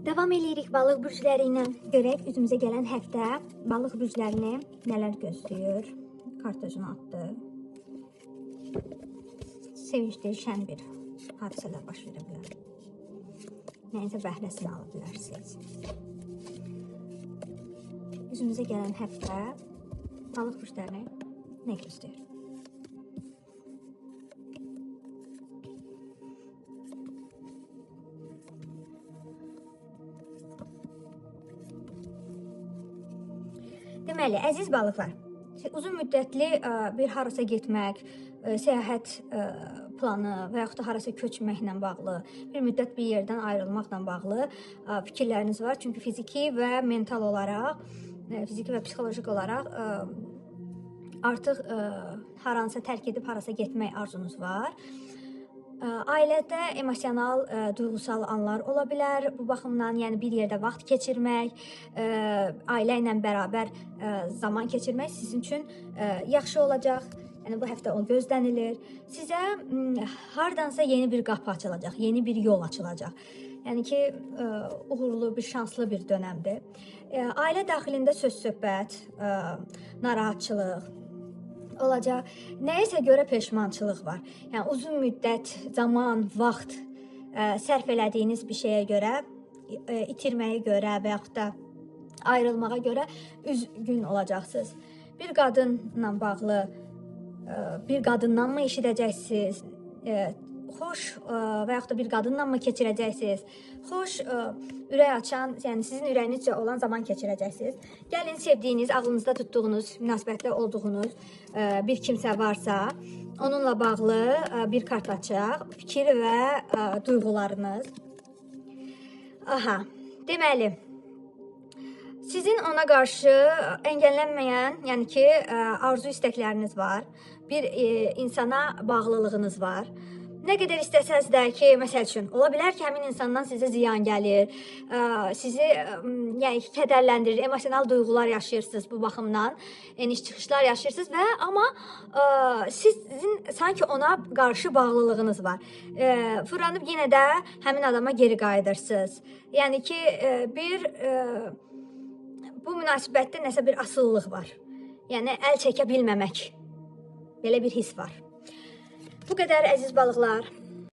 Davam edirik balıq bürcləri ilə. Görək üzümüzə gələn həftə balıq bürclərini nələr gözləyir. Kartözünü atdı. Sevincli, şən bir hadisələr baş verə bilər. Nəyinsə bəhrəsini ala bilərsiniz. Üzümüzə gələn həftə balıq bürclərini nə gözləyir? Deməli, əziz balıqlar, uzun müddətli bir harasa getmək, səyahət planı və yaxud da harasa köçməklə bağlı, bir müddət bir yerdən ayrılmaqla bağlı fikirləriniz var. Çünki fiziki və mental olaraq, fiziki və psixolojik olaraq artıq haransa tərk edib harasa getmək arzunuz var. Ailədə emosional, duyğusal anlar ola bilər. Bu baxımdan, yəni bir yerdə vaxt keçirmək, ailə ilə bərabər zaman keçirmək sizin üçün yaxşı olacaq. Yəni bu həftə o gözlənilir. Sizə hardansa yeni bir qapı açılacaq, yeni bir yol açılacaq. Yəni ki, uğurlu, bir şanslı bir dönəmdir. Ailə daxilində söz-söhbət, narahatçılıq olacaq. Nəyəsə görə peşmançılıq var. Yəni uzun müddət zaman, vaxt sərf elədiyiniz bir şeyə görə, itirməyə görə və yaxud da ayrılmağa görə üzgün olacaqsınız. Bir qadınla bağlı, bir qadından mı eşidəcəksiniz? Xoş və yaxud da bir qadınla mı keçirəcəksiniz? Xoş, ürək açan, yəni sizin ürəyinizcə olan zaman keçirəcəksiniz. Gəlin, sevdiyiniz, ağlınızda tutduğunuz, münasibətdə olduğunuz bir kimsə varsa, onunla bağlı bir kart açaq. Fikir və duyğularınız. Aha, deməli, sizin ona qarşı əngəllənməyən, yəni ki, arzu istəkləriniz var. Bir insana bağlılığınız var. Nə qədər istəsəz də ki, məsəl üçün, ola bilər ki, həmin insandan sizə ziyan gəlir, sizi yəni, kədərləndirir, emosional duyğular yaşayırsınız bu baxımdan, eniş-çıxışlar yaşayırsınız və amma sizin sanki ona qarşı bağlılığınız var. Fırlanıb yenə də həmin adama geri qayıdırsınız. Yəni ki, bu münasibətdə nəsə bir asıllıq var. Yəni, əl çəkə bilməmək. Belə bir his var. Bu qədər əziz balıqlar.